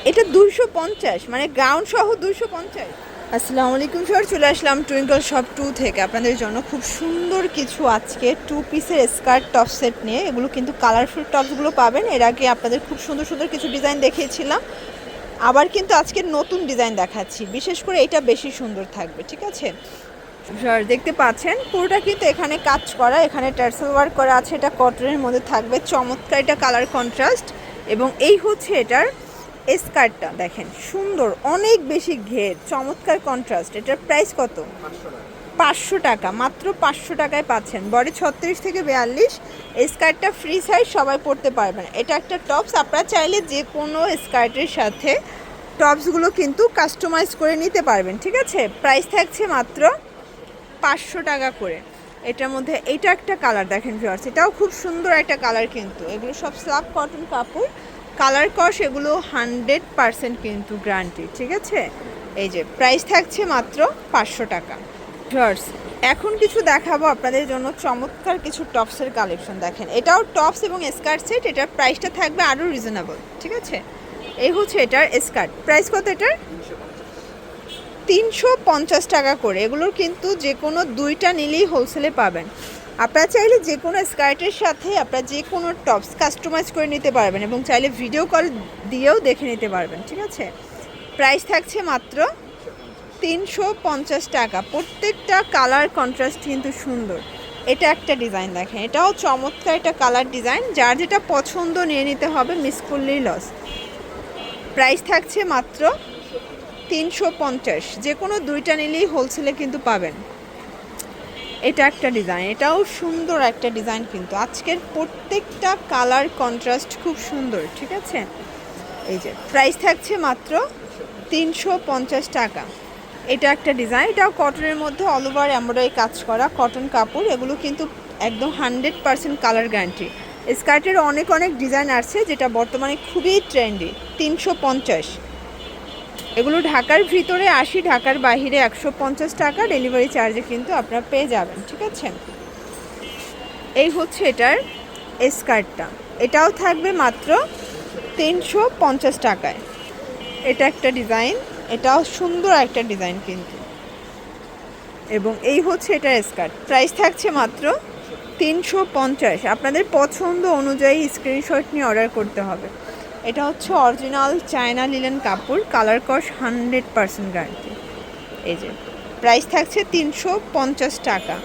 এটা 250, মানে গাউন সহ 250। আসসালামু আলাইকুম স্যার, চলে আসলাম টুইঙ্কল শপ 2 থেকে আপনাদের জন্য খুব সুন্দর কিছু আজকে 2 পিসের স্কার্ট টপ সেট নিয়ে। এগুলো কিন্তু কালারফুল টপসগুলো পাবেন। এর আগে আপনাদের খুব সুন্দর সুন্দর কিছু ডিজাইন দেখিয়েছিলাম, আবার কিন্তু আজকে নতুন ডিজাইন দেখাচ্ছি। বিশেষ করে এটা বেশি সুন্দর থাকবে, ঠিক আছে স্যার? দেখতে পাচ্ছেন পুরোটা কিন্তু এখানে কাজ করা, এখানে টার্সেল ওয়ার্ক করা আছে। এটা কটনের মধ্যে থাকবে, চমৎকার এটা কালার কন্ট্রাস্ট। এবং এই হচ্ছে এটার স্কার্টটা, দেখেন সুন্দর, অনেক বেশি ঘের, চমৎকার কন্ট্রাস্ট। এটার প্রাইস কত? 500 টাকা, মাত্র 500 টাকায় পাচ্ছেন। বডি 36 থেকে 42। এই স্কার্টটা ফ্রি সাইজ, সবাই পরতে পারবেন। এটা একটা টপস, আপনারা চাইলে যে কোনো স্কার্টের সাথে টপসগুলো কিন্তু কাস্টমাইজ করে নিতে পারবেন, ঠিক আছে? প্রাইস থাকছে মাত্র 500 টাকা করে। এটার মধ্যে এইটা একটা কালার দেখেন ভিউয়ার্স, এটাও খুব সুন্দর একটা কালার। কিন্তু এগুলো সব স্লাব কটন কাপড়, কালার কস এগুলো 100% কিন্তু গ্যারান্টি, ঠিক আছে? এই যে প্রাইস থাকছে মাত্র 500 টাকা। ভিউয়ার্স, এখন কিছু দেখাবো আপনাদের জন্য চমৎকার কিছু টপসের কালেকশন। দেখেন এটাও টপস এবং স্কার্ট সেট, এটার প্রাইসটা থাকবে আরও রিজনেবল, ঠিক আছে? এই হচ্ছে এটার স্কার্ট, প্রাইস কত এটার? 350 টাকা করে। এগুলোর কিন্তু যে কোনো দুইটা নিলেই হোলসেলে পাবেন। আপনারা চাইলে যে কোনো স্কার্টের সাথে আপনারা যে কোনো টপস কাস্টমাইজ করে নিতে পারবেন, এবং চাইলে ভিডিও কল দিয়েও দেখে নিতে পারবেন, ঠিক আছে? প্রাইস থাকছে মাত্র 350 টাকা। প্রত্যেকটা কালার কন্ট্রাস্ট কিন্তু সুন্দর। এটা একটা ডিজাইন দেখেন, এটাও চমৎকার একটা কালার ডিজাইন। যার যেটা পছন্দ নিয়ে নিতে হবে, মিস করলেই লস। প্রাইস থাকছে মাত্র 350। যে কোনো দুইটা নিলেই হোলসেলে কিন্তু পাবেন। এটা একটা ডিজাইন, এটাও সুন্দর একটা ডিজাইন। কিন্তু আজকের প্রত্যেকটা কালার কন্ট্রাস্ট খুব সুন্দর, ঠিক আছে? এই যে প্রাইস থাকছে মাত্র 350 টাকা। এটা একটা ডিজাইন, এটাও কটনের মধ্যে অল ওভার এমব্রয়ডারি কাজ করা, কটন কাপড়। এগুলো কিন্তু একদম 100% কালার গ্যারান্টি। স্কার্টের অনেক অনেক ডিজাইন আসছে, যেটা বর্তমানে খুবই ট্রেন্ডি। 350। এগুলো ঢাকার ভিতরে 80, ঢাকার বাইরে 150 টাকা ডেলিভারি চার্জে কিন্তু আপনারা পেয়ে যাবেন, ঠিক আছে? এই হচ্ছে এটার স্কার্টটা, এটাও থাকবে মাত্র 350 টাকায়। এটা একটা ডিজাইন, এটাও সুন্দর একটা ডিজাইন কিন্তু। এবং এই হচ্ছে এটার স্কার্ট, প্রাইস থাকছে মাত্র 350। আপনাদের পছন্দ অনুযায়ী স্ক্রিনশট নিয়ে অর্ডার করতে হবে। এটা হচ্ছে অরিজিনাল চায়না লিলেন কাপড়, কালার কস 100% গ্যারান্টি। এই যে প্রাইস থাকছে 350 টাকা।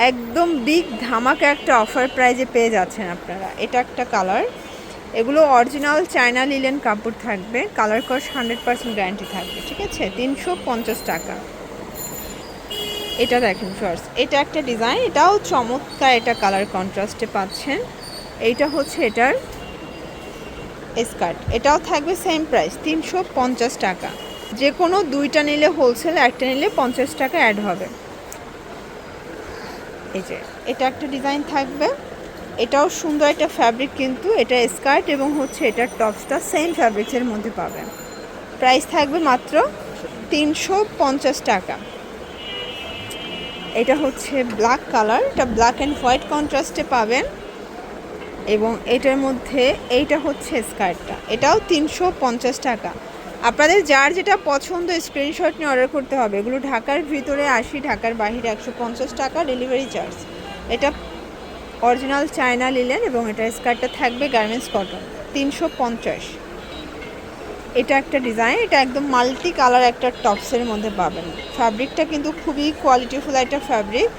একদম বিগ ধামাকা একটা অফার প্রাইজে পেয়ে যাচ্ছেন আপনারা। এটা একটা কালার, এগুলো অরিজিনাল চায়না লিলেন কাপড় থাকবে, কালার কস 100% গ্যারান্টি থাকবে, ঠিক আছে? 350 টাকা। এটা দেখেন ফার্স্ট, এটা একটা ডিজাইন, এটাও চমৎকার, এটা কালার কন্ট্রাস্টে পাচ্ছেন। এইটা হচ্ছে এটার স্কার্ট, এটাও থাকবে সেম প্রাইস 350 টাকা। যে কোনো দুইটা নিলে হোলসেল, একটা নিলে 50 টাকা অ্যাড হবে। এই যে এটা একটা ডিজাইন থাকবে, এটাও সুন্দর একটা ফ্যাব্রিক কিন্তু। এটা স্কার্ট এবং হচ্ছে এটার টপসটা সেম ফ্যাব্রিক্সের মধ্যে পাবেন। প্রাইস থাকবে মাত্র 350 টাকা। এটা হচ্ছে ব্ল্যাক কালার, এটা ব্ল্যাক অ্যান্ড হোয়াইট কন্ট্রাস্টে পাবেন। এবং এটার মধ্যে এইটা হচ্ছে স্কার্টটা, এটাও 350 টাকা। আপনাদের যার যেটা পছন্দ স্ক্রিনশট নিয়ে অর্ডার করতে হবে। এগুলো ঢাকার ভিতরে 80, ঢাকার বাইরে 150 টাকা ডেলিভারি চার্জ। এটা অরিজিনাল চায়না লিলেন এবং এটা স্কার্টটা থাকবে গার্মেন্টস কটন, 350। এটা একটা ডিজাইন, এটা একদম মাল্টি কালার একটা টপসের মধ্যে পাবেন। ফ্যাব্রিকটা কিন্তু খুবই কোয়ালিটিফুল একটা ফ্যাব্রিক,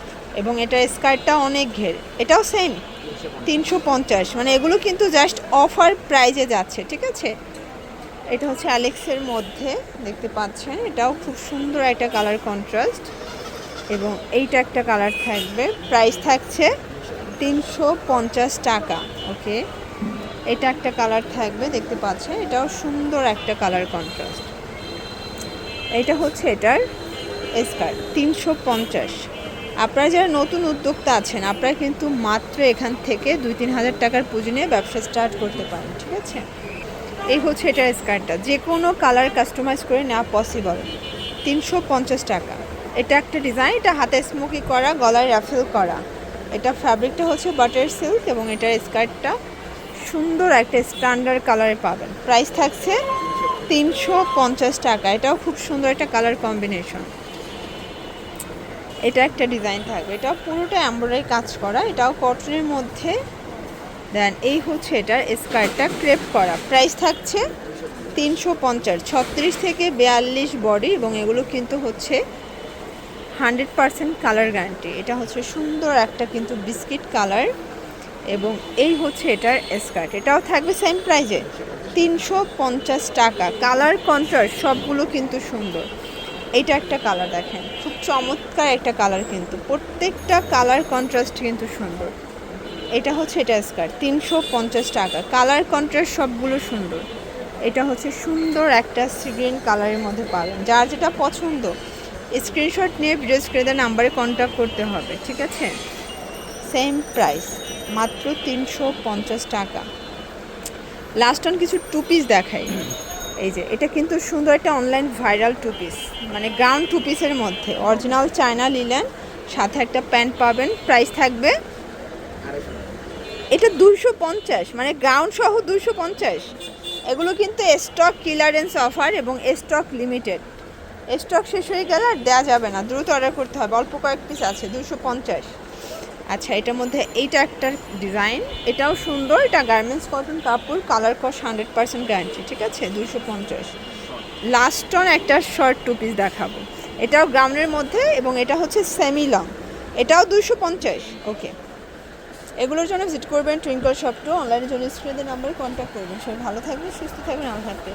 এবং এটা স্কার্টটা অনেক ঘের। এটাও সেম 350, মানে এগুলো কিন্তু জাস্ট অফার প্রাইজে যাচ্ছে, ঠিক আছে? এটা হচ্ছে অ্যালেক্সের মধ্যে, দেখতে পাচ্ছেন, এটাও খুব সুন্দর একটা কালার কন্ট্রাস্ট। এবং এইটা একটা কালার থাকবে, প্রাইস থাকছে 350 টাকা। ওকে, এটা একটা কালার থাকবে, দেখতে পাচ্ছেন, এটাও সুন্দর একটা কালার কন্ট্রাস্ট। এইটা হচ্ছে এটার স্কার্ট, 350। আপনারা যারা নতুন উদ্যোক্তা আছেন, আপনারা কিন্তু মাত্র এখান থেকে 2-3 হাজার টাকার পুঁজি নিয়ে ব্যবসা স্টার্ট করতে পারেন, ঠিক আছে? এই হচ্ছে এটার স্কার্টটা, যে কোনো কালার কাস্টমাইজ করে নেওয়া পসিবল, 350 টাকা। এটা একটা ডিজাইন, এটা হাতে স্মোকি করা, গলায় রাফেল করা। এটা ফ্যাব্রিকটা হচ্ছে বাটার সিল্ক, এবং এটার স্কার্টটা সুন্দর একটা স্ট্যান্ডার্ড কালারে পাবেন। প্রাইস থাকছে 350 টাকা। এটাও খুব সুন্দর একটা কালার কম্বিনেশন। এটা একটা ডিজাইন থাকবে, এটাও পুরোটা এমব্রয়ডারি কাজ করা, এটাও কটনের মধ্যে। দেন এই হচ্ছে এটার স্কার্টটা ক্রেপ করা, প্রাইস থাকছে 350। 36 থেকে 42 বডি এবং এগুলো কিন্তু হচ্ছে 100% কালার গ্যারান্টি। এটা হচ্ছে সুন্দর একটা কিন্তু বিস্কিট কালার এবং এই হচ্ছে এটার স্কার্ট, এটাও থাকবে সেম প্রাইজে 350 টাকা। কালার কন্ট্রাস্ট সবগুলো কিন্তু সুন্দর। এইটা একটা কালার দেখেন, খুব চমৎকার একটা কালার, কিন্তু প্রত্যেকটা কালার কন্ট্রাস্ট কিন্তু সুন্দর। এটা হচ্ছে এটা স্কার্ট 350 টাকা, কালার কন্ট্রাস্ট সবগুলো সুন্দর। এটা হচ্ছে সুন্দর একটা সি গ্রিন কালারের মধ্যে পাবেন। যার যেটা পছন্দ স্ক্রিনশট নিয়ে ভিডিও স্ক্রিনের নাম্বারে কন্ট্যাক্ট করতে হবে, ঠিক আছে? সেম প্রাইস, মাত্র 350 টাকা। লাস্ট অন কিছু টু পিস দেখাই। এই যে এটা কিন্তু সুন্দর একটা অনলাইন ভাইরাল টু পিস, মানে গ্রাউন্ড টু পিসের মধ্যে অরিজিনাল চায়না লিলেন, সাথে একটা প্যান্ট পাবেন। প্রাইস থাকবে এটা 250, মানে গ্রাউন্ড সহ 250। এগুলো কিন্তু স্টক ক্লিয়ারেন্স অফার এবং স্টক লিমিটেড। স্টক শেষ হয়ে গেলে আর দেওয়া যাবে না, দ্রুত অর্ডার করতে হবে, অল্প কয়েক পিস আছে। 250। আচ্ছা, এটার মধ্যে এইটা একটা ডিজাইন, এটাও সুন্দর, এটা গার্মেন্টস কটন কাপড়, কালার কস 100% গ্যারান্টি, ঠিক আছে? 250। লাস্ট অন একটা শর্ট টু পিস দেখাবো, এটাও গ্রাউন্ডের মধ্যে এবং এটা হচ্ছে সেমি লং, এটাও 250। ওকে, এগুলোর জন্য ভিজিট করবেন টুইঙ্কল শপ টু। অনলাইনের জন্য স্ক্রিনের নাম্বারে কন্ট্যাক্ট করবেন। সবাই ভালো থাকবেন, সুস্থ থাকবেন, আমার থাকবে।